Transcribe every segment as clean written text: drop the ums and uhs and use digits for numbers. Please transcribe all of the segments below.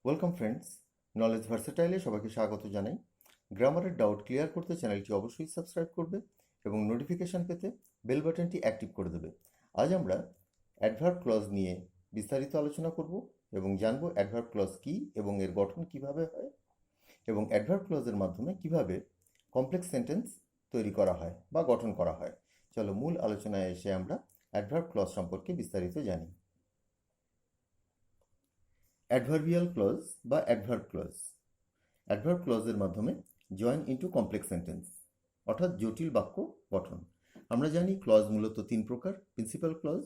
Welcome friends, knowledge ভার্সেটাইলে সবাইকে স্বাগত জানাই। গ্রামারের ডাউট ক্লিয়ার করতে চ্যানেলটি অবশ্যই সাবস্ক্রাইব করবে এবং নোটিফিকেশন পেতে বেল বাটনটি অ্যাক্টিভ করে দেবে। আজ আমরা অ্যাডভার্ব ক্লজ নিয়ে বিস্তারিত আলোচনা করব এবং জানব অ্যাডভার্ব ক্লজ কী এবং এর গঠন কিভাবে হয় এবং অ্যাডভার্ব ক্লজের মাধ্যমে কিভাবে কমপ্লেক্স সেন্টেন্স তৈরি করা হয় বা গঠন করা হয়। চলো মূল আলোচনায় এসে আমরা অ্যাডভার্ব ক্লজ সম্পর্কে বিস্তারিত জানি। অ্যাডভার্বিয়াল ক্লজ বা অ্যাডভার্ব ক্লজ। অ্যাডভার্ব ক্লজের মাধ্যমে জয়েন ইন্টু কমপ্লেক্স সেন্টেন্স অর্থাৎ জটিল বাক্য গঠন। আমরা জানি ক্লজ মূলত তিন প্রকার: প্রিন্সিপাল ক্লজ,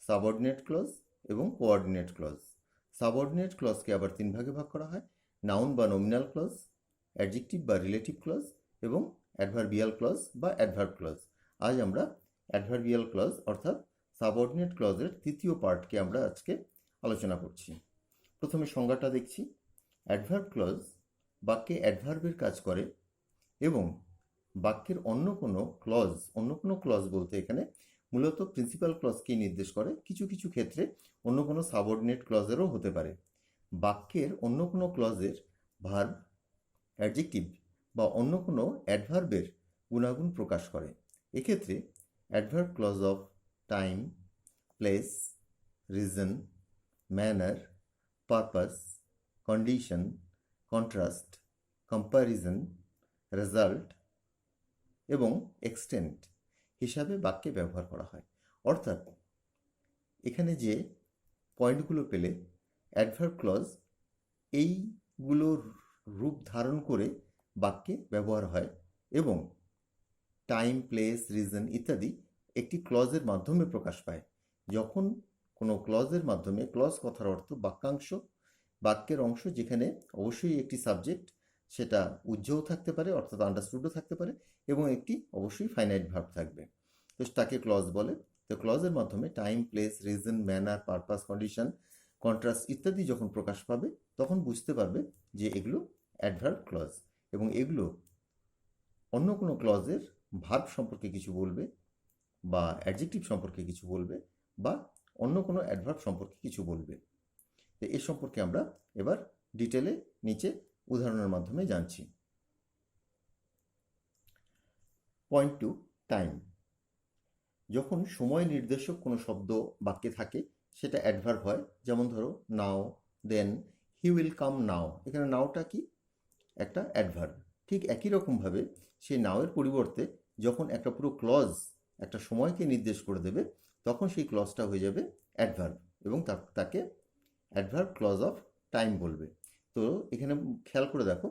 সাবঅর্ডিনেট ক্লজ এবং কোঅর্ডিনেট ক্লজ। সাবঅর্ডিনেট ক্লজকে আবার তিন ভাগে ভাগ করা হয়: নাউন বা নমিনাল ক্লজ, অ্যাডজেক্টিভ বা রিলেটিভ ক্লজ এবং অ্যাডভার্বিয়াল ক্লজ বা অ্যাডভার্ব ক্লজ। আজ আমরা অ্যাডভার্বিয়াল ক্লজ অর্থাৎ সাবঅর্ডিনেট ক্লজের তৃতীয় পার্টকে আমরা আজকে আলোচনা করছি। প্রথমে সংজ্ঞাটা দেখছি। অ্যাডভার্ব ক্লজ বাক্যে অ্যাডভার্বের কাজ করে এবং বাক্যের অন্য কোনো ক্লজ বলতে এখানে মূলত প্রিন্সিপাল ক্লজকেই নির্দেশ করে। কিছু কিছু ক্ষেত্রে অন্য কোনো সাবঅর্ডিনেট ক্লজেরও হতে পারে। বাক্যের অন্য কোনো ক্লজের ভার্ব, অ্যাডজেক্টিভ বা অন্য কোনো অ্যাডভার্বের গুণাগুণ প্রকাশ করে। এক্ষেত্রে adverb clause of time, place, reason, manner, purpose, condition, contrast, comparison, result এবং এক্সটেন্ট হিসাবে বাক্যে ব্যবহার করা হয়। অর্থাৎ এখানে যে পয়েন্টগুলো পেলে অ্যাডভার্ব ক্লজ এইগুলোর রূপ ধারণ করে বাক্যে ব্যবহার হয় এবং টাইম, প্লেস, রিজন ইত্যাদি একটি ক্লজের মাধ্যমে প্রকাশ পায়। যখন কোনো ক্লজের মাধ্যমে, ক্লজ কথার অর্থ বাক্যাংশ, বাক্যের অংশ যেখানে অবশ্যই একটি সাবজেক্ট, সেটা উজ্জ্বল থাকতে পারে অর্থাৎ আন্ডারস্টুডও থাকতে পারে এবং একটি অবশ্যই ফাইনাইট ভার্ব থাকবে, তো তাকে ক্লজ বলে। তো ক্লজের মাধ্যমে time, place, reason, manner, purpose, condition, contrast ইত্যাদি যখন প্রকাশ পাবে তখন বুঝতে পারবে যে এগুলো অ্যাডভার্ব ক্লজ এবং এগুলো অন্য কোনো ক্লজের ভার্ব সম্পর্কে কিছু বলবে বা অ্যাডজেক্টিভ সম্পর্কে কিছু বলবে বা অন্য কোনো অ্যাডভার্ব সম্পর্কে কিছু বলবে। তো এ সম্পর্কে আমরা এবার ডিটেলে নিচে উদাহরণের মাধ্যমে জানছি। Point 2, time. যখন সময় নির্দেশক কোনো শব্দ বাক্যে থাকে সেটা অ্যাডভার্ব হয়। যেমন ধরো নাও, দেন, হি উইল কাম নাও। এখানে নাওটা কি? একটা অ্যাডভার্ব। ঠিক একই রকমভাবে সেই নাওয়ের পরিবর্তে যখন একটা পুরো ক্লজ একটা সময়কে নির্দেশ করে দেবে তখন সেই ক্লজটা হয়ে যাবে অ্যাডভার্ব এবং তাকে অ্যাডভার্ব ক্লজ অফ টাইম বলবে। তো এখানে খেয়াল করে দেখো,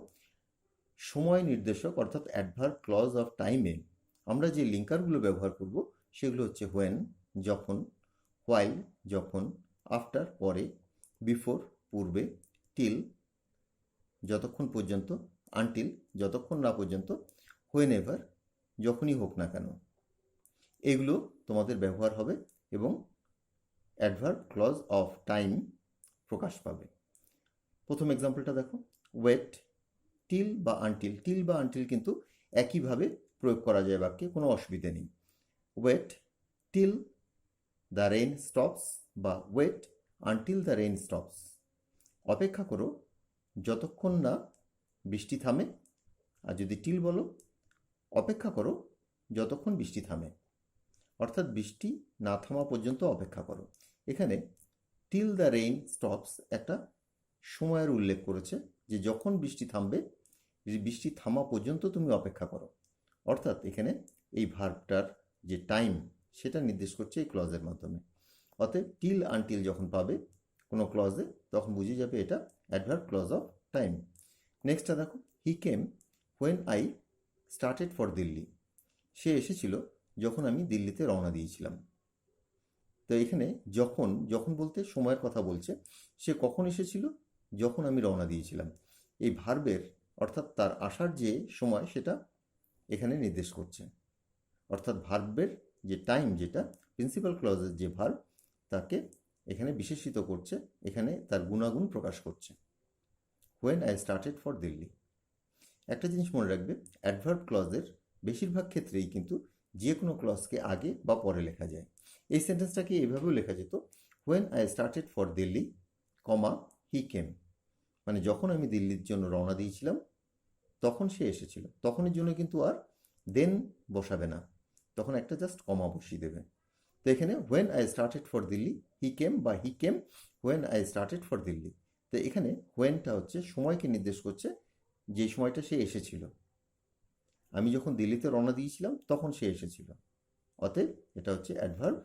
সময় নির্দেশক অর্থাৎ অ্যাডভার্ব ক্লজ অফ টাইমে আমরা যে লিঙ্কারগুলো ব্যবহার করব সেগুলো হচ্ছে হোয়েন, যখন, হোয়াইল, যখন, আফটার, পরে, বিফোর, পূর্বে, টিল, যতক্ষণ পর্যন্ত, আনটিল, যতক্ষণ না পর্যন্ত, হোয়েন এভার, যখনই হোক না কেন। এগুলো তোমাদের ব্যবহার হবে এবং অ্যাডভার্ব ক্লজ অফ টাইম প্রকাশ পাবে। প্রথম এক্সাম্পলটা দেখো, ওয়েট, টিল বা আনটিল। টিল বা আনটিল কিন্তু একইভাবে প্রয়োগ করা যায় বাক্যে, কোনো অসুবিধে নেই। Wait till the rain stops বা wait until the rain stops. অপেক্ষা করো যতক্ষণ না বৃষ্টি থামে। আর যদি টিল বলো, অপেক্ষা করো যতক্ষণ বৃষ্টি থামে, অর্থাৎ বৃষ্টি না থামা পর্যন্ত অপেক্ষা করো। এখানে টিল দ্য রেইন স্টপস একটা সময়ের উল্লেখ করেছে যে যখন বৃষ্টি থামবে, বৃষ্টি থামা পর্যন্ত তুমি অপেক্ষা করো। অর্থাৎ এখানে এই ভার্বটার যে টাইম সেটা নির্দেশ করছে এই ক্লজের মাধ্যমে। অতএব টিল আনটিল যখন পাবে কোনো ক্লজে তখন বুঝে যাবে এটা অ্যাডভার্ব ক্লজ অফ টাইম। নেক্সটটা দেখো, he came when I started for Delhi. সে এসেছিল যখন আমি দিল্লিতে রওনা দিয়েছিলাম। তো এখানে যখন, যখন বলতে সময়ের কথা বলছে। সে কখন এসেছিল? যখন আমি রওনা দিয়েছিলাম। এই ভার্বের অর্থাৎ তার আসার যে সময় সেটা এখানে নির্দেশ করছে। অর্থাৎ ভার্বের যে টাইম, যেটা প্রিন্সিপাল ক্লজের যে ভার্ব, তাকে এখানে বিশেষিত করছে, এখানে তার গুণাগুণ প্রকাশ করছে। When I started for Delhi. একটা জিনিস মনে রাখবে, অ্যাডভার্ব ক্লজের বেশিরভাগ ক্ষেত্রেই কিন্তু যে কোনো ক্লজকে আগে বা পরে লেখা যায়। এই সেন্টেন্সটাকে এইভাবেও লেখা যেত, when I started for Delhi, comma, he came. মানে যখন আমি দিল্লির জন্য রওনা দিয়েছিলাম তখন সে এসেছিল, তখনের জন্য কিন্তু আর দেন বসাবে না, তখন একটা জাস্ট কমা বসিয়ে দেবে। তো এখানে when I started for Delhi he came, বা he came when I started for Delhi. তো এখানে হোয়েনটা হচ্ছে সময়কে নির্দেশ করছে, যে সময়টা সে এসেছিল। আমি যখন দিল্লিতে রওনা দিয়েছিলাম তখন সে এসেছিল, অতএব এটা হচ্ছে adverb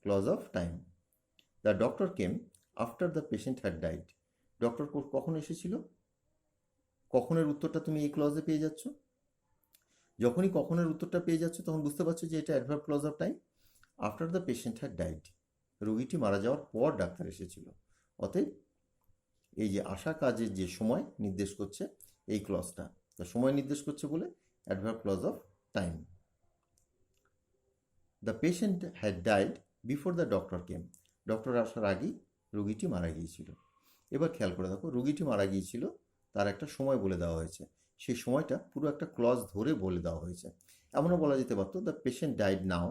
clause of time. The doctor came after the patient had died. Doctor কখন এসেছিল? কখনের উত্তরটা তুমি এই ক্লজে পেয়ে যাচ্ছ। যখনই কখনের উত্তরটা পেয়ে যাচ্ছ তখন বুঝতে পারছো যে এটা adverb clause of time. After the patient had died, রোগীটি মারা যাওয়ার পর ডাক্তার এসেছিল, অতএব এই যে আসা কাজের যে সময় নির্দেশ করছে এই ক্লজটা, তো সময় নির্দেশ করছে বলে adverb clause of time. The patient had died before the doctor came, doctor আসার আগেই রোগীটি মারা গিয়েছিল। এবার খেয়াল করে দেখো, রোগীটি মারা গিয়েছিল তার একটা সময় বলে দেওয়া হয়েছে, সেই সময়টা পুরো একটা ক্লজ ধরে বলে দেওয়া হয়েছে। এমনও বলা যেতে পারতো দ্য পেশেন্ট ডাইড নাও,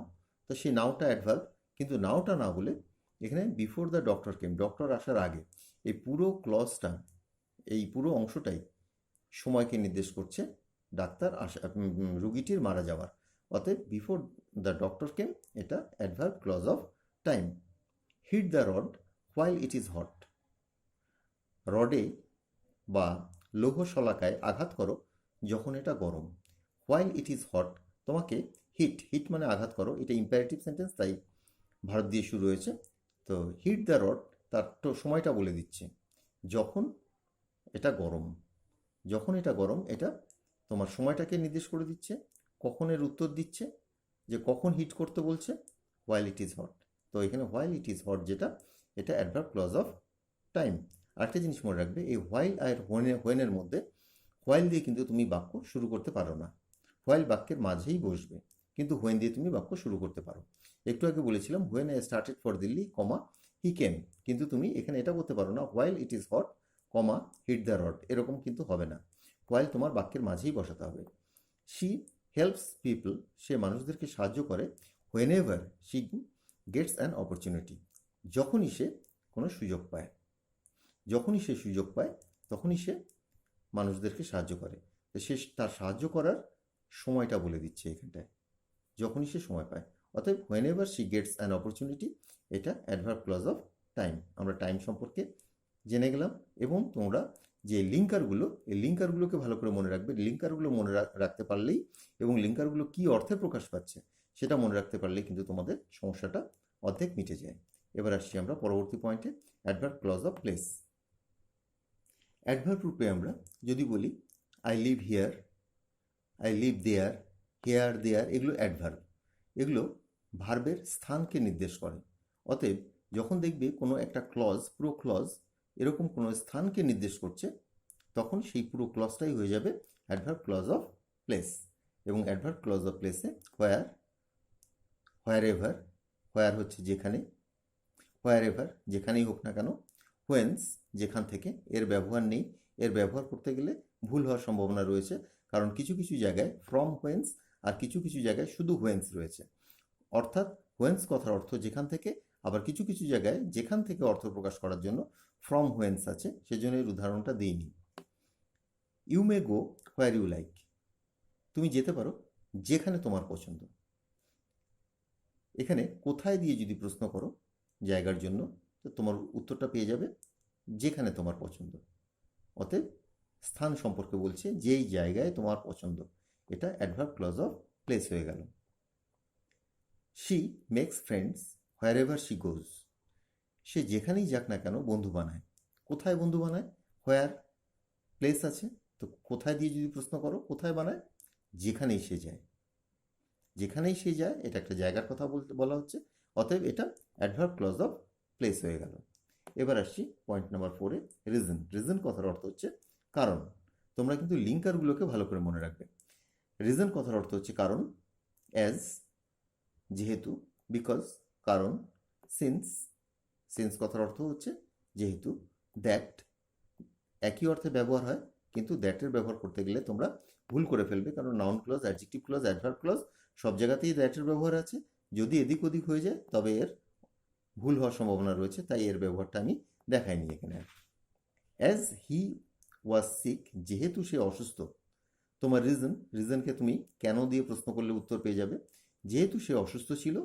তো সেই নাওটা অ্যাডভার্ব, কিন্তু নাওটা না বলে এখানে before the doctor came, doctor আসার আগে, এই পুরো ক্লজটা, এই পুরো অংশটাই সময়কে নির্দেশ করছে ডাক্তার আসা, রুগীটির মারা যাওয়ার, অতএব বিফোর দ্য ডক্টর কেম এটা adverb clause of time. Hit the rod while it is hot, রডে বা লৌহ শলাকায় আঘাত করো যখন এটা গরম। হোয়াইল ইট ইজ হট, তোমাকে হিট, হিট মানে আঘাত করো, এটা ইম্পারেটিভ সেন্টেন্স, তাই ভারত দিয়ে শুরু হয়েছে। তো হিট দ্য রড তার তো সময়টা বলে দিচ্ছে, যখন এটা গরম, যখন এটা গরম এটা তোমার সময়টাকে নির্দেশ করে দিচ্ছে, কখনের উত্তর দিচ্ছে, যে কখন হিট করতে বলছে, হোয়াইল ইট ইজ হট। তো এখানে হোয়াইল ইট ইজ হট যেটা, এটা অ্যাডভার্ব ক্লজ অফ টাইম। আরেকটা জিনিস মনে রাখবে, এই হোয়াইল আর হোয়েনের মধ্যে হোয়াইল দিয়ে কিন্তু তুমি বাক্য শুরু করতে পারো না, হোয়াইল বাক্যের মাঝেই বসবে, কিন্তু হোয়েন দিয়ে তুমি বাক্য শুরু করতে পারো। একটু আগে বলেছিলাম when I started for Delhi comma he came, কিন্তু তুমি এখানে এটা করতে পারো না while it is hot comma hit the rod, এরকম কিন্তু হবে না, হোয়াইল তোমার বাক্যের মাঝেই বসাতে হবে। শি হেল্পস পিপল, সে মানুষদেরকে সাহায্য করে, when ever she gets an opportunity, যখনই সে কোনো সুযোগ পায়, যখনই সে সুযোগ পায় তখনই সে মানুষদেরকে সাহায্য করে। তো সে তার সাহায্য করার সময়টা বলে দিচ্ছে এখানটায়, যখনই সে সময় পায়, অতএব when ever she gets an opportunity এটা অ্যাডভার্ব ক্লজ অফ টাইম। আমরা টাইম সম্পর্কে জেনে গেলাম, এবং তোমরা যে লিঙ্কারগুলো, এই লিঙ্কারগুলোকে ভালো করে মনে রাখবে, লিঙ্কারগুলো মনে রাখতে পারলেই, এবং লিঙ্কারগুলো কী অর্থে প্রকাশ পাচ্ছে সেটা মনে রাখতে পারলেই কিন্তু তোমাদের সমস্যাটা অর্ধেক মিটে যায়। এবার আসছি আমরা পরবর্তী পয়েন্টে, adverb clause of place. Adverb রূপে আমরা যদি বলি I live here, I live there, here there, এগুলো অ্যাডভার্ব, এগুলো ভার্বের স্থানকে নির্দেশ করে। অতএব যখন দেখবে কোনো একটা ক্লজ, পুরো ক্লজ এরকম কোনো স্থানকে নির্দেশ করছে, তখন সেই পুরো ক্লজটাই হয়ে যাবে অ্যাডভার্ব ক্লজ অফ প্লেস। এবং অ্যাডভার্ব ক্লজ অফ প্লেসে হোয়ার, হোয়ার এভার, হোয়ার হচ্ছে যেখানে, হোয়ার এভার যেখানেই হোক না কেন, হোয়েন্স যেখান থেকে, এর ব্যবহার নেই, এর ব্যবহার করতে গেলে ভুল হওয়ার সম্ভাবনা রয়েছে, কারণ কিছু কিছু জায়গায় ফ্রম হোয়েন্স আর কিছু কিছু জায়গায় শুধু হোয়েন্স রয়েছে, অর্থাৎ হোয়েন্স কথার অর্থ যেখান থেকে, আবার কিছু কিছু জায়গায় যেখান থেকে অর্থ প্রকাশ করার জন্য ফ্রম হোয়েন্স আছে, সেজন্য এর উদাহরণটা দিইনি। You may go where you like, তুমি যেতে পারো যেখানে তোমার পছন্দ। এখানে কোথায় দিয়ে যদি প্রশ্ন করো জায়গার জন্য, তো তোমার উত্তরটা পেয়ে যাবে যেখানে তোমার পছন্দ। অতএব স্থান সম্পর্কে বলছে, যেই জায়গায় তোমার পছন্দ, এটা অ্যাডভার্ব ক্লজ অফ প্লেস হয়ে গেল। She makes friends wherever she goes, সে যেখানেই যাক না কেন বন্ধু বানায়। কোথায় বন্ধু বানায়? হোয়ার, প্লেস আছে, তো কোথায় দিয়ে যদি প্রশ্ন করো কোথায় বানায়, যেখানেই সে যায়, যেখানেই সে যায়, এটা একটা জায়গার কথা বলা হচ্ছে, অতএব এটা অ্যাডভার্ব ক্লজ অফ প্লেস হয়ে গেল। এবার আসছি পয়েন্ট নাম্বার 4-এ, রিজন। রিজন কথার অর্থ হচ্ছে কারণ। তোমরা কিন্তু লিঙ্কারগুলোকে ভালো করে মনে রাখবে। রিজন কথার অর্থ হচ্ছে কারণ, অ্যাজ যেহেতু, বিকজ কারণ, সিন্স, সিন্স কথার অর্থ হচ্ছে যেহেতু, দ্যাট একই অর্থে ব্যবহার হয়, কিন্তু দ্যাটের ব্যবহার করতে গেলে তোমরা ভুল করে ফেলবে, কারণ noun clause, adjective clause, adverb clause সব জায়গাতেই দ্যাটের ব্যবহার আছে, যদি এদিক ওদিক হয়ে যায় তবে এর ভুল হওয়ার সম্ভাবনা রয়েছে, তাই এর ব্যবহারটা আমি দেখাইনি এখানে। অ্যাজ হি ওয়াজ সিক, যেহেতু সে অসুস্থ। তোমার রিজনকে তুমি কেন দিয়ে প্রশ্ন করলে উত্তর পেয়ে যাবে। যেহেতু সে অসুস্থ ছিল,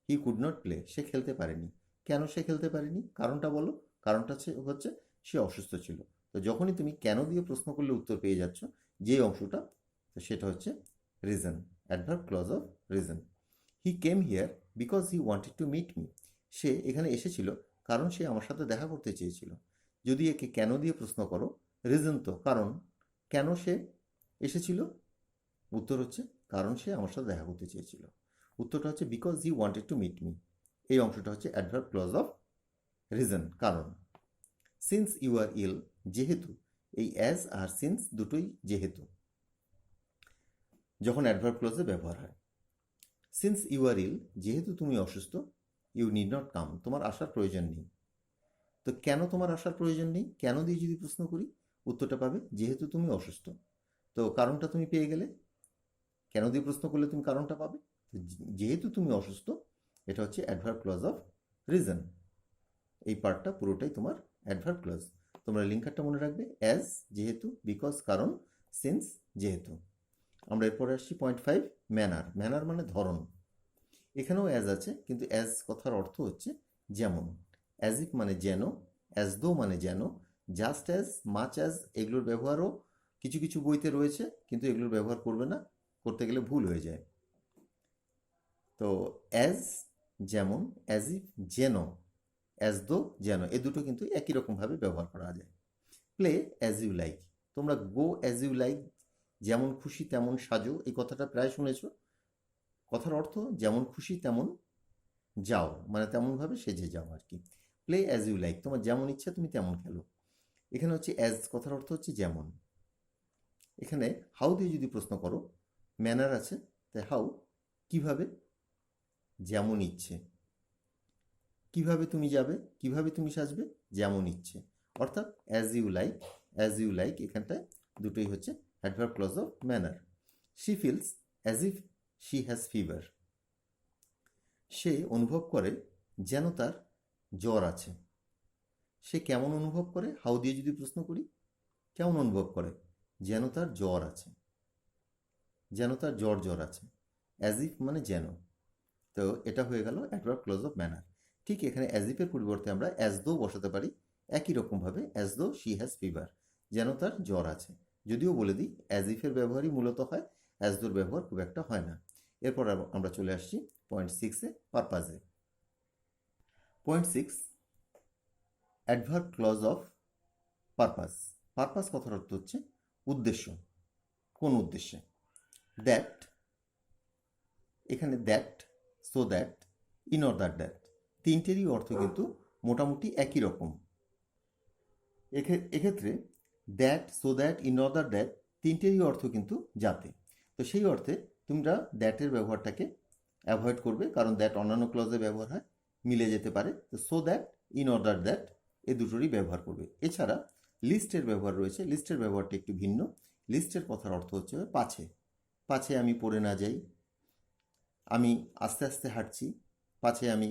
হি কুড নট প্লে, সে খেলতে পারেনি। কেন সে খেলতে পারেনি, কারণটা বলো। কারণটা হচ্ছে সে অসুস্থ ছিল। তো যখনই তুমি কেন দিয়ে প্রশ্ন করলে উত্তর পেয়ে যাচ্ছ যে অংশটা, তো সেটা হচ্ছে reason, adverb clause of reason. He came here because he wanted to meet me, সে এখানে এসেছিল কারণ সে আমার সাথে দেখা করতে চেয়েছিল। যদি একে কেন দিয়ে প্রশ্ন করো, রিজন তো কারণ, কেন সে এসেছিল, উত্তর হচ্ছে কারণ সে আমার সাথে দেখা করতে চেয়েছিল। উত্তরটা হচ্ছে because he wanted to meet me. এই অংশটা হচ্ছে অ্যাডভার্ব ক্লজ অফ রিজন, কারণ। সিন্স ইউ আর ইল, যেহেতু, এই অ্যাজ আর সিন্স দুটোই যেহেতু যখন অ্যাডভার্ব ক্লজে ব্যবহার হয়। সিন্স ইউ আর ইল, যেহেতু তুমি অসুস্থ, ইউ নিড নট কাম, তোমার আসার প্রয়োজন নেই। তো কেন তোমার আসার প্রয়োজন নেই, কেন দিয়ে যদি প্রশ্ন করি, উত্তরটা পাবে যেহেতু তুমি অসুস্থ। তো কারণটা তুমি পেয়ে গেলে, কেন দিয়ে প্রশ্ন করলে তুমি কারণটা পাবে। যেহেতু তুমি অসুস্থ, এটা হচ্ছে অ্যাডভার্ব ক্লজ অফ রিজন। এই পার্টটা পুরোটাই তোমার অ্যাডভার্ব ক্লজ। তোমরা লিঙ্কারটা মনে রাখবে, অ্যাজ যেহেতু, বিকজ কারণ, সিন্স যেহেতু। আমরা এরপরে আসছি 0.5, ম্যানার। ম্যানার মানে ধরন। এখানেও অ্যাজ আছে, কিন্তু অ্যাজ কথার অর্থ হচ্ছে যেমন। অ্যাজ ইফ মানে যেন, অ্যাজ দো মানে যেন, জাস্ট অ্যাজ, মাচ অ্যাজ, এগুলোর ব্যবহারও কিছু কিছু বইতে রয়েছে, কিন্তু এগুলোর ব্যবহার করবে না, করতে গেলে ভুল হয়ে যায়। তো অ্যাজ যেমন, অ্যাজ ইফ যেন, অ্যাজ দো যেন, এ দুটো কিন্তু একই রকমভাবে ব্যবহার করা যায়। প্লে অ্যাজ ইউ লাইক, তোমরা গো অ্যাজ ইউ লাইক, যেমন খুশি তেমন সাজো, এই কথাটা প্রায় শুনেছ। কথার অর্থ যেমন খুশি তেমন যাও, মানে তেমনভাবে সেজে যাও আর কি। প্লে অ্যাজ ইউ লাইক, তোমার যেমন ইচ্ছা তুমি তেমন খেলো। এখানে হচ্ছে অ্যাজ কথার অর্থ হচ্ছে যেমন। এখানে হাউ দিয়ে যদি প্রশ্ন করো, ম্যানার আছে, তাই হাউ, কিভাবে, যেমন ইচ্ছে। কিভাবে তুমি যাবে, কিভাবে তুমি সাজবে, যেমন ইচ্ছে। অর্থাৎ as you like, as you like, এখানটায় দুটোই হচ্ছে adverb clause of manner. She feels as if she has fever, সে অনুভব করে যেন তার জ্বর আছে। সে কেমন অনুভব করে, হাউ দিয়ে যদি প্রশ্ন করি, কেমন অনুভব করে, যেন তার জ্বর আছে, যেন তার জ্বর আছে। অ্যাজ ইফ মানে যেন। তো এটা হয়ে গেল অ্যাডভার্ব ক্লজ অফ ম্যানার। ঠিক এখানে অ্যাজ ইফের পরিবর্তে আমরা অ্যাজ দো বসাতে পারি, একই রকমভাবে as though she has fever, যেন তার জ্বর আছে। যদিও বলে দিই, অ্যাজ ইফের ব্যবহারই মূলত হয়, অ্যাজ দোর ব্যবহার খুব একটা হয় না। এরপর আমরা চলে আসছি 0.6-এ, পারপাজে। 0.6, adverb clause of purpose. Purpose কথার অর্থ হচ্ছে উদ্দেশ্য, কোন উদ্দেশ্যে। দ্যাট, এখানে that, so that, in order that, তিনটেরই অর্থ কিন্তু মোটামুটি একই রকম। এক্ষেত্রে that, so that, in order that, তিনটেরই অর্থ কিন্তু যাতে। তো সেই অর্থে তোমরা দ্যাটের ব্যবহারটাকে অ্যাভয়েড করবে, কারণ দ্যাট অন্যান্য ক্লজে ব্যবহার হয়, মিলে যেতে পারে। তো so that, in order that, এ দুটোরই ব্যবহার করবে। এছাড়া লিস্টের ব্যবহার রয়েছে, লিস্টের ব্যবহারটা একটু ভিন্ন। লিস্টের কথার অর্থ হচ্ছে পাছে, পাছে আমি পড়ে না যাই, আমি আস্তে আস্তে হাঁটছি, পাছে আমি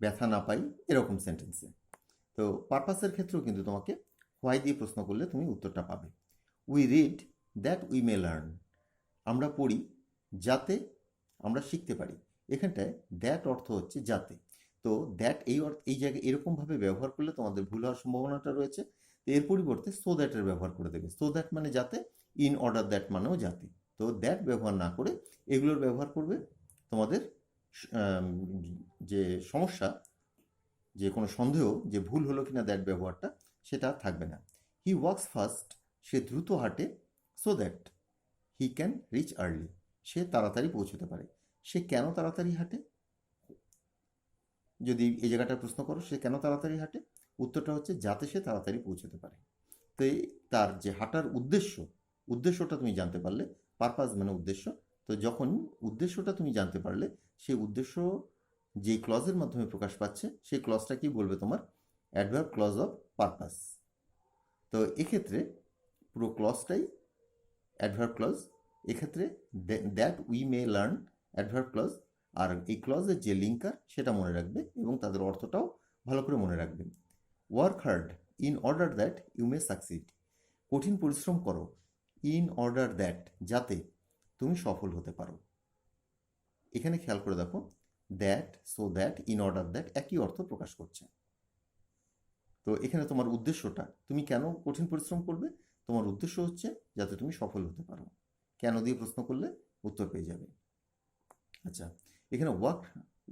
ব্যথা না পাই, এরকম সেন্টেন্সে। তো পারপাসের ক্ষেত্রেও কিন্তু তোমাকে হোয়াই দিয়ে প্রশ্ন করলে তুমি উত্তরটা পাবে। We read that we may learn, আমরা পড়ি যাতে আমরা শিখতে পারি। এখানটায় দ্যাট অর্থ হচ্ছে যাতে। তো দ্যাট এই জায়গায় এরকমভাবে ব্যবহার করলে তোমাদের ভুল হওয়ার সম্ভাবনাটা রয়েছে। তো এর পরিবর্তে সো দ্যাটের ব্যবহার করে দেবে। সো দ্যাট মানে যাতে, ইন অর্ডার দ্যাট মানেও যাতে। তো দ্যাট ব্যবহার না করে এগুলোর ব্যবহার করবে। তোমাদের যে সমস্যা, যে কোনো সন্দেহ যে ভুল হলো কিনা দ্যাট ব্যবহারটা, সেটা থাকবে না। হি ওয়াক্স ফাস্ট, সে দ্রুত হাঁটে, so that he can reach early, সে তাড়াতাড়ি পৌঁছতে পারে। সে কেন তাড়াতাড়ি হাঁটে, যদি এই জায়গাটা প্রশ্ন করো সে কেন তাড়াতাড়ি হাঁটে, উত্তরটা হচ্ছে যাতে সে তাড়াতাড়ি পৌঁছতে পারে। তো তার যে হাঁটার উদ্দেশ্যটা তুমি জানতে পারলে, পারপাস মানে উদ্দেশ্য। তো যখন উদ্দেশ্যটা তুমি জানতে পারলে, সেই উদ্দেশ্য যে ক্লজের মাধ্যমে প্রকাশ পাচ্ছে, সেই ক্লজটা কি বলবে তোমার, অ্যাডভার্ব ক্লজ অফ পারপাস। তো এক্ষেত্রে পুরো ক্লজটাই অ্যাডভার্ব ক্লজ। এক্ষেত্রে that we may learn, adverb clause. আর এই ক্লজের যে লিঙ্কার, সেটা মনে রাখবে এবং তাদের অর্থটাও ভালো করে মনে রাখবে। Work hard, in order that you may succeed. কঠিন পরিশ্রম করো ইন অর্ডার দ্যাট, যাতে তুমি সফল হতে পারো। এখানে খেয়াল করে দেখো, that, so that, in order that একই অর্থ প্রকাশ করছে। তো এখানে তোমার উদ্দেশ্যটা, তুমি কেন কঠিন পরিশ্রম করবে, তোমার উদ্দেশ্য হচ্ছে যাতে তুমি সফল হতে পারো। কেন দিয়ে প্রশ্ন করলে উত্তর পেয়ে যাবে। আচ্ছা, এখানে ওয়াক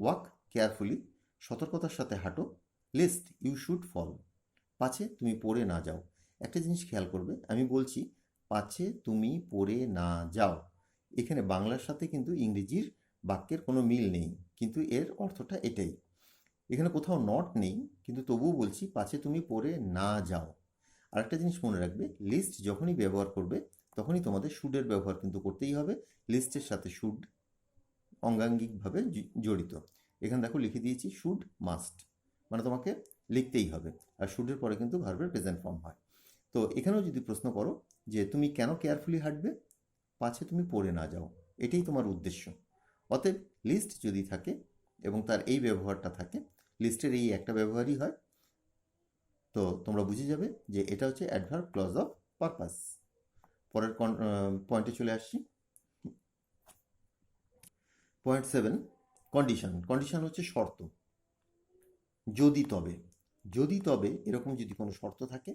ওয়াক কেয়ারফুলি, সতর্কতার সাথে হাঁটো, লিস্ট ইউ শুড ফল, পাছে তুমি পড়ে না যাও। একটা জিনিস খেয়াল করবে, আমি বলছি পাছে তুমি পড়ে না যাও, এখানে বাংলার সাথে কিন্তু ইংরেজির বাক্যের কোনো মিল নেই, কিন্তু এর অর্থটা এটাই। এখানে কোথাও নট নেই, কিন্তু তবুও বলছি পাছে তুমি পড়ে না যাও। আরেকটা জিনিস মনে রাখবে, লিস্ট যখনই ব্যবহার করবে তখনই তোমাদের শুডের ব্যবহার কিন্তু করতেই হবে। লিস্টের সাথে শুড অঙ্গাঙ্গিকভাবে জড়িত। এখানে দেখো লিখে দিয়েছি শুড মাস্ট, মানে তোমাকে লিখতেই হবে, আর শুডের পরে কিন্তু ভার্বের প্রেজেন্ট ফর্ম হয়। তো এখানেও যদি প্রশ্ন করো যে তুমি কেন কেয়ারফুলি হাঁটবে, পাছে তুমি পড়ে না যাও, এটাই তোমার উদ্দেশ্য। অতএব লিস্ট যদি থাকে এবং তার এই ব্যবহারটা থাকে, লিস্টের এই একটা ব্যবহারই হয়, তো তোমরা বুঝে যাবে যে এটা হচ্ছে অ্যাডভার্ব ক্লজ অফ পারপাস। পরের পয়েন্টে চলে আসছি। Point 7, condition. কন্ডিশন হচ্ছে শর্ত। যদি তবে, যদি তবে এরকম যদি কোনো শর্ত থাকে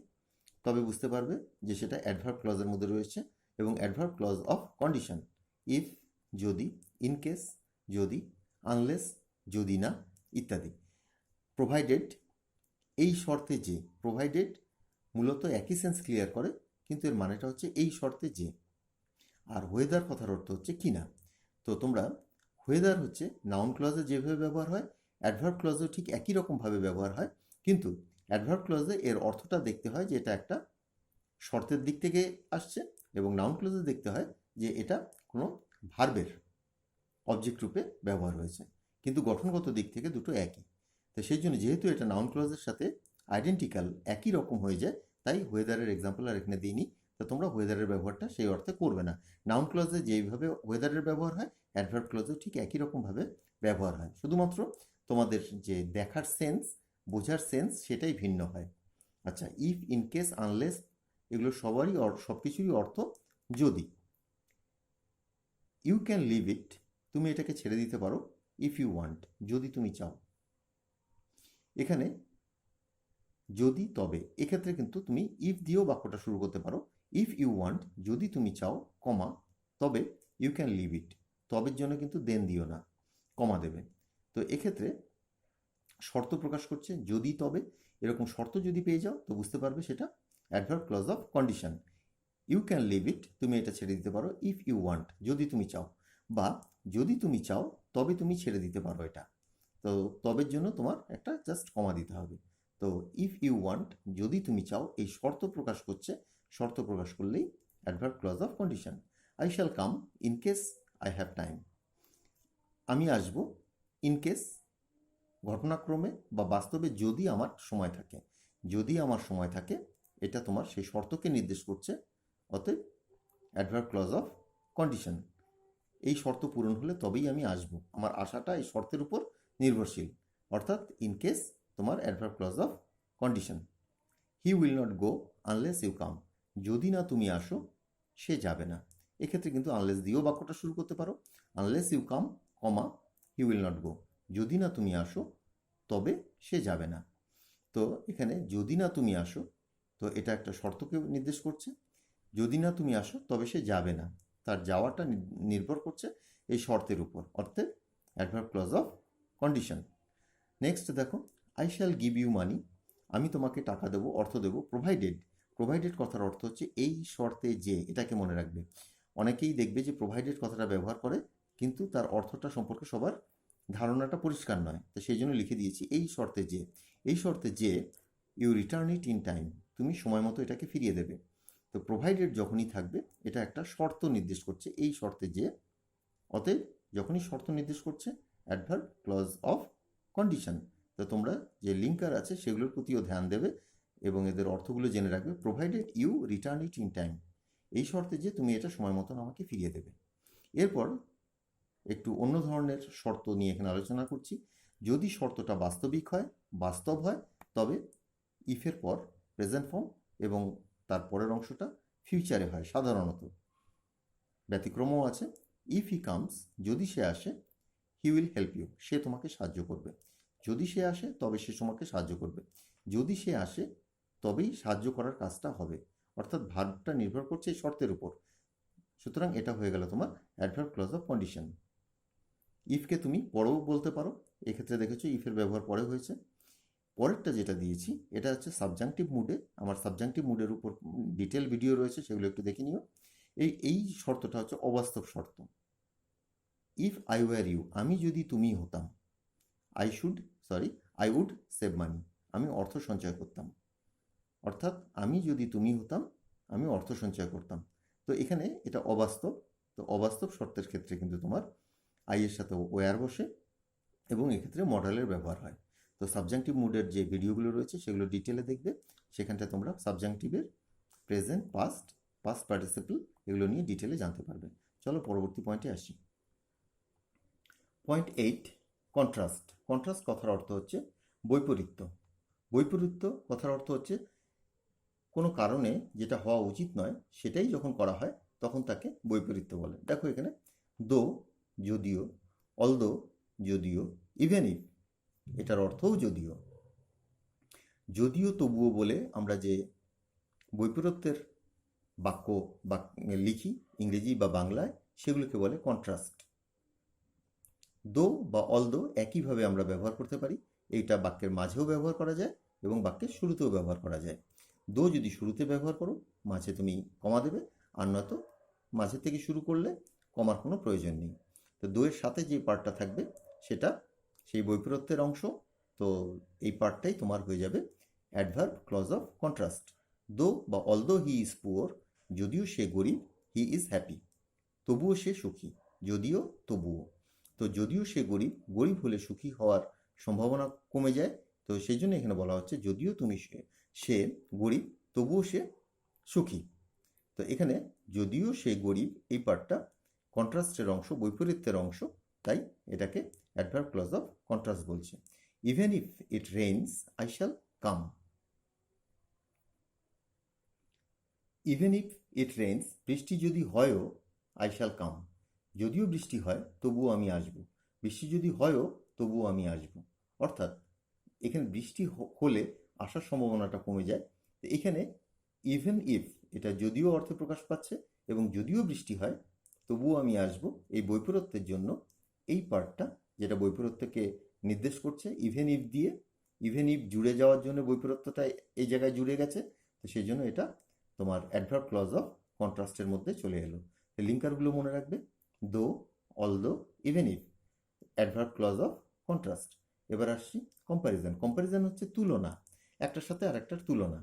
তবে বুঝতে পারবে যে সেটা অ্যাডভার্ব ক্লজের মধ্যে রয়েছে, এবং adverb clause of condition. If যদি, ইন কেস যদি, আনলেস যদি না, ইত্যাদি। প্রোভাইডেড এই শর্তে যে, প্রোভাইডেড মূলত একই সেন্স ক্লিয়ার করে, কিন্তু এর মানেটা হচ্ছে এই শর্তে যে। আর ওয়েদার কথার অর্থ হচ্ছে কিনা। তো তোমরা ওয়েদার হচ্ছে নাউন ক্লজে যেভাবে ব্যবহার হয়, অ্যাডভার্ব ক্লজেও ঠিক একই রকমভাবে ব্যবহার হয়, কিন্তু অ্যাডভার্ব ক্লজে এর অর্থটা দেখতে হয় যে এটা একটা শর্তের দিক থেকে আসছে, এবং নাউন ক্লজে দেখতে হয় যে এটা কোনো ভার্বের অবজেক্ট রূপে ব্যবহার হয়েছে, কিন্তু গঠনগত দিক থেকে দুটো একই। তো সেই জন্য যেহেতু এটা নাউন ক্লজের সাথে আইডেন্টিক্যাল, একই রকম হয়ে যায়, তাই ওয়েদারের এক্সাম্পল আর এখানে দিইনি। তো তোমরা ওয়েদারের ব্যবহারটা সেই অর্থে করবে না। নাউন ক্লজে যেইভাবে ওয়েদারের ব্যবহার হয়, অ্যাডভার্ব ক্লজেও ঠিক একই রকমভাবে ব্যবহার হয়, শুধুমাত্র তোমাদের যে দেখার সেন্স, বোঝার সেন্স, সেটাই ভিন্ন হয়। আচ্ছা, ইফ, ইন কেস, আনলেস, এগুলো সবারই সব কিছুরই অর্থ যদি। ইউ ক্যান লিভ ইট, তুমি এটাকে ছেড়ে দিতে পারো, ইফ ইউ ওয়ান্ট, যদি তুমি চাও। এখানে যদি তবে, এক্ষেত্রে কিন্তু তুমি ইফ দিয়েও বাক্যটা শুরু করতে পারো। ইফ ইউ ওয়ান্ট, যদি তুমি চাও, কমা, তবে ইউ ক্যান লিভ ইট, তবের জন্য কিন্তু দেন দিও না, কমা দেবে। তো এক্ষেত্রে শর্ত প্রকাশ করছে যদি তবে, এরকম শর্ত যদি পেয়ে যাও তো বুঝতে পারবে সেটা adverb clause of condition. You can leave it, তুমি এটা ছেড়ে দিতে পারো, ইফ ইউ ওয়ান্ট, যদি তুমি চাও, বা যদি তুমি চাও তবে তুমি ছেড়ে দিতে পারো এটা। তো তবের জন্য তোমার একটা জাস্ট কমা দিতে হবে। তো ইফ ইউ ওয়ান্ট, যদি তুমি চাও, এই শর্ত প্রকাশ করছে, শর্ত প্রকাশ করলেই adverb clause of condition. I shall come in case I have time, আমি আসব ইন কেস ঘটনাক্রমে বা বাস্তবে যদি আমার সময় থাকে, যদি আমার সময় থাকে, এটা তোমার সেই শর্তকে নির্দেশ করছে। অতএব অ্যাডভার্ব ক্লজ অফ কন্ডিশন, এই শর্ত পূরণ হলে তবেই আমি আসব, আমার আশাটা এই শর্তের উপর নির্ভরশীল, অর্থাৎ ইন কেস তোমার adverb clause of condition. He will not go unless you come, যদি না তুমি আসো সে যাবে না। এক্ষেত্রে কিন্তু আনলেস দিয়েও বাক্যটা শুরু করতে পারো, unless you come, comma, he will not go, যদি না তুমি আসো তবে সে যাবে না। তো এখানে যদি না তুমি আসো, তো এটা একটা শর্তকে নির্দেশ করছে, যদি না তুমি আসো তবে সে যাবে না, তার যাওয়াটা নির্ভর করছে এই শর্তের উপর, অর্থাৎ adverb clause of condition. Next দেখো, I shall give you money, আমি তোমাকে টাকা দেবো, অর্থ দেবো, প্রোভাইডেড। প্রোভাইডেড কথার অর্থ হচ্ছে এই শর্তে যে, এটাকে মনে রাখবে। অনেকেই দেখবে যে প্রোভাইডেড কথাটা ব্যবহার করে, কিন্তু তার অর্থটা সম্পর্কে সবার ধারণাটা পরিষ্কার নয়, তো সেই জন্য লিখে দিয়েছি এই শর্তে যে। এই শর্তে যে you return it in time, তুমি সময় মতো এটাকে ফিরিয়ে দেবে। তো প্রোভাইডেড যখনই থাকবে এটা একটা শর্ত নির্দেশ করছে, এই শর্তে যে। অতএব যখনই শর্ত নির্দেশ করছে অ্যাডভার্ব ক্লজ অফ কন্ডিশন। তো তোমরা যে লিঙ্কার আছে সেগুলোর প্রতিও ধ্যান দেবে এবং এদের অর্থগুলো জেনে রাখবে। Provided you return it in time, এই শর্তে যে তুমি এটা সময় মতন আমাকে ফিরিয়ে দেবে। এরপর একটু অন্য ধরনের শর্ত নিয়ে এখানে আলোচনা করছি। যদি শর্তটা বাস্তবিক হয়, বাস্তব হয়, তবে ইফের পর প্রেজেন্ট ফর্ম, এবং তার পরের অংশটা ফিউচারে হয় সাধারণত, ব্যতিক্রমও আছে। ইফ হি কামস, যদি সে আসে, হি উইল হেল্প ইউ, সে তোমাকে সাহায্য করবে। যদি সে আসে তবে সে তোমাকে সাহায্য করবে, যদি সে আসে তবেই সাহায্য করার কাজটা হবে, অর্থাৎ ভার্বটা নির্ভর করছে এই শর্তের উপর। সুতরাং এটা হয়ে গেল তোমার অ্যাডভার্ব ক্লজ অফ কন্ডিশন। ইফকে তুমি পরেও বলতে পারো, এক্ষেত্রে দেখেছো ইফের ব্যবহার পরে হয়েছে। পরেরটা যেটা দিয়েছি এটা হচ্ছে সাবজাংটিভ মুডে, আমার সাবজাংটিভ মুডের উপর ডিটেল ভিডিও রয়েছে, সেগুলো একটু দেখে নিও। এই শর্তটা হচ্ছে অবাস্তব শর্ত। ইফ আই ওয়ার ইউ, আমি যদি তুমি হতাম, আই উড সেভ মানি, আমি অর্থ সঞ্চয় করতাম, অর্থাৎ আমি যদি তুমি হতাম আমি অর্থ সঞ্চয় করতাম। তো এখানে এটা অবাস্তব, তো অবাস্তব শর্তের ক্ষেত্রে কিন্তু তোমার আই এর সাথে ওয়ার বসে এবং এক্ষেত্রে মডেলের ব্যবহার হয়। তো সাবজাংটিভ মুডের যে ভিডিওগুলো রয়েছে সেগুলো ডিটেলে দেখবে, সেখানটায় তোমরা সাবজাংটিভের প্রেজেন্ট, পাস্ট, পাস্ট পার্টিসিপল এগুলো নিয়ে ডিটেলে জানতে পারবে। চলো পরবর্তী পয়েন্টে আসি। Point 8, contrast. কন্ট্রাস্ট কথার অর্থ হচ্ছে বৈপরীত্য। বৈপরীত্য কথার অর্থ হচ্ছে কোনো কারণে যেটা হওয়া উচিত নয় সেটাই যখন করা হয় তখন তাকে বৈপরীত্য বলে। দেখো এখানে দো যদিও, অলদো যদিও, ইভেন ইফ এটার অর্থও যদিও। যদিও তবুও বলে আমরা যে বৈপরীত্যের বাক্য বা লিখি ইংরেজি বা বাংলায়, সেগুলোকে বলে কন্ট্রাস্ট। দো বা অলদো একইভাবে আমরা ব্যবহার করতে পারি, এইটা বাক্যের মাঝেও ব্যবহার করা যায় এবং বাক্যের শুরুতেও ব্যবহার করা যায়। দো যদি শুরুতে ব্যবহার করো মাঝে তুমি কমা দেবে, আর নয়তো মাঝে থেকে শুরু করলে কমার কোনো প্রয়োজন নেই। তো দো এর সাথে যে পার্টটা থাকবে সেটা সেই বৈপরীত্যের অংশ, তো এই পার্টটাই তোমার হয়ে যাবে অ্যাডভার্ব ক্লজ অফ কন্ট্রাস্ট। দো বা অলদো হি ইজ পুয়ার, যদিও সে গরিব, হি ইজ হ্যাপি, তবুও সে সুখী, যদিও তবুও। তো যদিও সে গরিব, গরিব হলে সুখী হওয়ার সম্ভাবনা কমে যায়, তো সেই জন্য এখানে বলা হচ্ছে যদিও সে গরিব তবুও সে সুখী। তো এখানে যদিও সে গরিব এই পার্টটা কন্ট্রাস্টের অংশ, বৈপরীত্যের অংশ, তাই এটাকে অ্যাডভার্ব ক্লজ অফ কন্ট্রাস্ট বলছে। Even if it rains I shall come. Even if it rains, বৃষ্টি যদি হয়ও, আই শ্যাল কাম, যদিও বৃষ্টি হয় তবুও আমি আসব, বৃষ্টি যদি হয়ও তবুও আমি আসব। অর্থাৎ এখানে বৃষ্টি হলে আসার সম্ভাবনাটা কমে যায়। তো এখানে ইভেন ইফ এটা যদিও অর্থে প্রকাশ পাচ্ছে এবং যদিও বৃষ্টি হয় তবুও আমি আসব, এই বৈপরীত্যের জন্য এই পার্টটা যেটা বৈপরীত্যকে নির্দেশ করছে ইভেন ইফ দিয়ে, ইভেন ইফ জুড়ে যাওয়ার জন্য বৈপরীত্যটা এই জায়গায় জুড়ে গেছে, তো সেই জন্য এটা তোমার অ্যাডভার্ব ক্লজ অফ কন্ট্রাস্টের মধ্যে চলে এলো। লিঙ্কারগুলো মনে রাখবে, though, although, even if, adverb clause of contrast. এবার আসছি কম্প্যারিজন। কম্প্যারিজন হচ্ছে তুলনা, একটার সাথে আরেকটার তুলনা।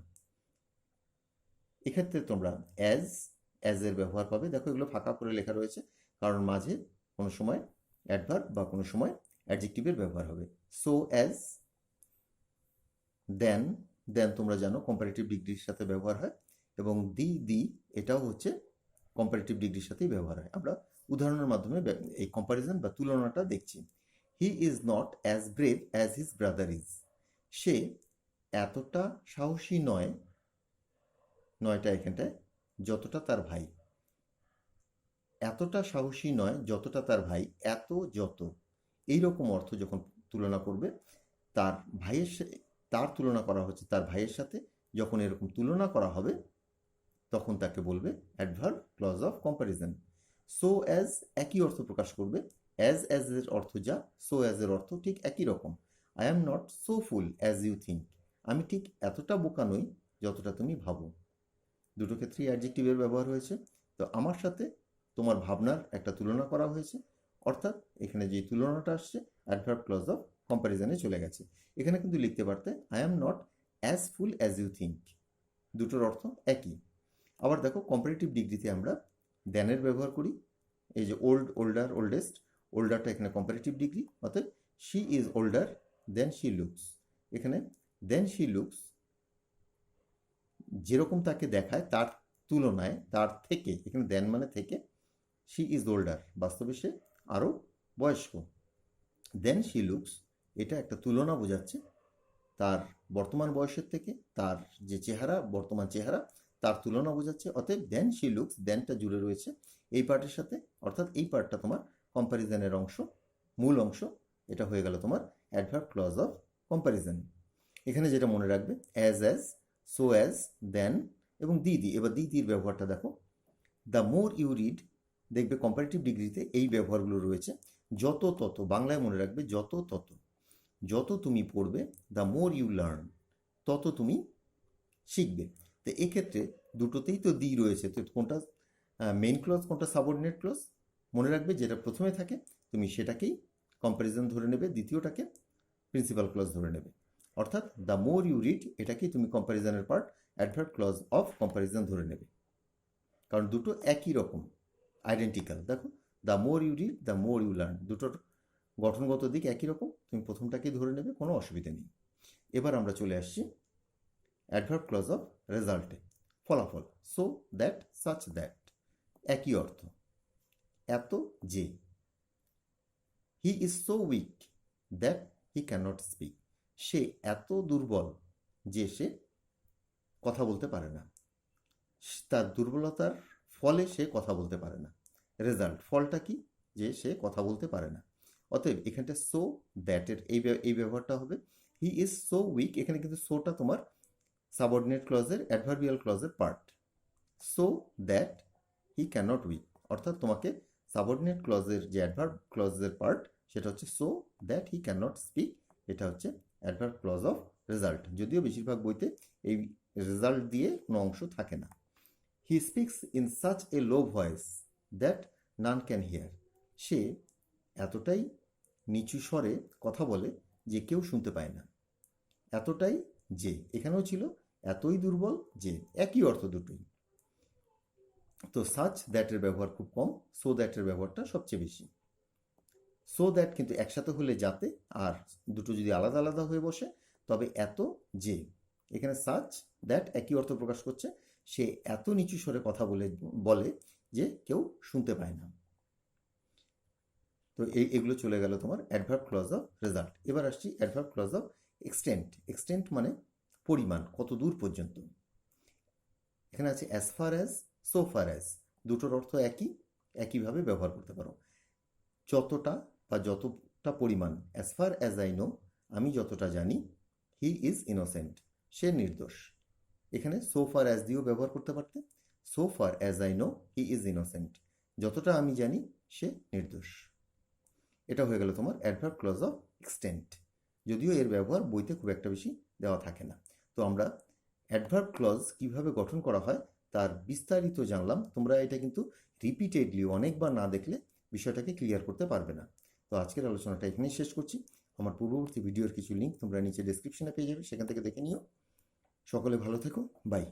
এক্ষেত্রে তোমরা অ্যাজ এর ব্যবহার পাবে। দেখো এগুলো ফাঁকা করে লেখা রয়েছে, কারণ মাঝে কোনো সময় অ্যাডভার্ব বা কোনো সময় অ্যাডজেক্টিভের ব্যবহার হবে। সো অ্যাজ, দেন, দেন তোমরা জানো কম্পারেটিভ ডিগ্রির সাথে ব্যবহার হয়, এবং দি এটাও হচ্ছে কম্পারেটিভ ডিগ্রির সাথেই ব্যবহার হয়। আমরা উদাহরণের মাধ্যমে এই কম্প্যারিজন বা তুলনাটা দেখছি। He is not as brave as his brother is, সে এতটা সাহসী নয়, নয়টা এখানটায়, যতটা তার ভাই। এতটা সাহসী নয় যতটা তার ভাই, এত যত এইরকম অর্থ যখন তুলনা করবে, তার ভাইয়ের তার তুলনা করা হচ্ছে তার ভাইয়ের সাথে, যখন এরকম তুলনা করা হবে তখন তাকে বলবে adverb clause of comparison. So as একই অর্থ প্রকাশ করবে, অ্যাজ এর অর্থ যা, সো অ্যাজ এর অর্থ ঠিক একই রকম। I am not so fool as you think, আমি ঠিক এতটা বোকা নই যতটা তুমি ভাবো। দুটো ক্ষেত্রেই অ্যাডজেক্টিভের ব্যবহার হয়েছে। তো আমার সাথে তোমার ভাবনার একটা তুলনা করা হয়েছে, অর্থাৎ এখানে যে তুলনাটা আসছে অ্যাডভার্ব ক্লজ অফ কম্প্যারিজনে চলে গেছে। এখানে কিন্তু লিখতে পারতে I am not as fool as you think, দুটোর অর্থ একই। আবার দেখো কম্পারেটিভ ডিগ্রিতে আমরা দেনের ব্যবহার করি, এই যে ওল্ড, ওল্ডার, ওল্ডেস্ট, ওল্ডারটা এখানে কম্পারেটিভ ডিগ্রি, অর্থাৎ she is older then she looks. এখানে দেন শি লুকস যেরকম তাকে দেখায় তার তুলনায়, তার থেকে, এখানে দেন মানে থেকে, শি ইজ ওল্ডার বাস্তবে সে আরও বয়স্ক। দেন শি লুকস এটা একটা তুলনা বোঝাচ্ছে, তার বর্তমান বয়সের থেকে তার যে চেহারা, বর্তমান চেহারা, তার তুলনা বোঝাচ্ছে। অতএব দেন শি লুকস, দেনটা জুড়ে রয়েছে এই পার্টের সাথে, অর্থাৎ এই পার্টটা তোমার কম্প্যারিজনের অংশ, মূল অংশ। এটা হয়ে গেল তোমার অ্যাডভার্ব ক্লজ অফ কম্প্যারিজন। এখানে যেটা মনে রাখবে, অ্যাজ, সো অ্যাজ, দেন এবং দি। এবার দির ব্যবহারটা দেখো। দ্য মোর ইউ রিড, দেখবে কম্পারেটিভ ডিগ্রিতে এই ব্যবহারগুলো রয়েছে। যত তত, বাংলায় মনে রাখবে যত তত, যত তুমি পড়বে, দ্য মোর ইউ লার্ন, তত তুমি শিখবে। তো এক্ষেত্রে দুটোতেই তো দি রয়েছে, তো কোনটা মেইন ক্লজ, কোনটা সাবঅর্ডিনেট ক্লজ মনে রাখবে। যেটা প্রথমে থাকে তুমি সেটাকেই কম্প্যারিজন ধরে নেবে, দ্বিতীয়টাকে প্রিন্সিপাল ক্লজ ধরে নেবে। অর্থাৎ দ্য মোর ইউ রিড এটাকেই তুমি কম্প্যারিজনের part, adverb clause of comparison ধরে নেবে, কারণ দুটো একই রকম, আইডেন্টিক্যাল। দেখো, the more you read, the more you learn, দুটোর গঠনগত দিক একই রকম, তুমি প্রথমটাকেই ধরে নেবে, কোনো অসুবিধা নেই। এবার আমরা চলে আসছি অ্যাডভার্ব ক্লজ অফ রেজাল্টে, ফলাফল। সো দ্যাট, সাচ দ্যাট, একই অর্থ। এত যে, he is so weak that he cannot speak, সে এত দুর্বল যে সে কথা বলতে পারে না। তার দুর্বলতার ফলে সে কথা বলতে পারে না। রেজাল্ট, ফলটা কি, যে সে কথা বলতে পারে না। অতএব এখানটা সো দ্যাটের এই ব্যবহারটা হবে। হি ইজ সো উইক, এখানে কিন্তু সোটা তোমার সাবঅর্ডিনেট ক্লজের, অ্যাডভার্বিয়াল ক্লজের part. So that he cannot weak, অর্থাৎ তোমাকে সাবঅর্ডিনেট ক্লজের যে অ্যাডভার্ব ক্লজের পার্ট সেটা হচ্ছে so that he cannot speak, এটা হচ্ছে অ্যাডভার্ব ক্লজ অফ রেজাল্ট। যদিও বেশিরভাগ বইতে এই রেজাল্ট দিয়ে কোনো অংশ থাকে না। He speaks in such a low voice that none can hear, সে এতটাই নিচু স্বরে কথা বলে যে কেউ শুনতে পায় না। এতটাই যে, এখানেও ছিল এতই দুর্বল যে, একই অর্থ দুটোই। তো সাচ দ্যাটের ব্যবহার খুব কম, সো দ্যাটের ব্যবহারটা সবচেয়ে বেশি। সো দ্যাট কিন্তু একসাথে হলে যাতে, আর দুটো যদি আলাদা আলাদা হয়ে বসে তবে এত যে। এখানে সাচ দ্যাট একই অর্থ প্রকাশ করছে, সে এত নিচু স্বরে কথা বলে যে কেউ শুনতে পায় না। তো এগুলো চলে গেল তোমার অ্যাডভার্ব ক্লজ অফ রেজাল্ট। এবার আসছি adverb clause of extent. Extent মানে পরিমাণ, কত দূর পর্যন্ত। এখানে আছে as far as, so far as, দুটোর অর্থ একইভাবে ব্যবহার করতে পারো। যতটা বা যতটা পরিমাণ, as far as I know, আমি যতটা জানি, হি ইজ ইনোসেন্ট, সে নির্দোষ। এখানে সো ফার অ্যাজ দিয়েও ব্যবহার করতে পারতে। So far as I know he is innocent, যতটা আমি জানি সে নির্দোষ। এটা হয়ে গেল তোমার অ্যাডভার্ব ক্লজ অফ এক্সটেন্ট, যদিও এর ব্যবহার বইতে খুব একটা বেশি দেওয়া থাকে না। তো আমরা অ্যাডভার্ব ক্লজ কিভাবে গঠন করা হয় তার বিস্তারিত জানলাম। তোমরা এটা কিন্তু রিপিটেডলি অনেকবার না দেখলে বিষয়টাকে ক্লিয়ার করতে পারবে না। তো আজকের আলোচনাটা এখানেই শেষ করছি। আমার পূর্ববর্তী ভিডিওর কিছু লিঙ্ক তোমরা নিচে ডেসক্রিপশনে পেয়ে যাবে, সেখান থেকে দেখে নিও। সকলে ভালো থেকো, বাই।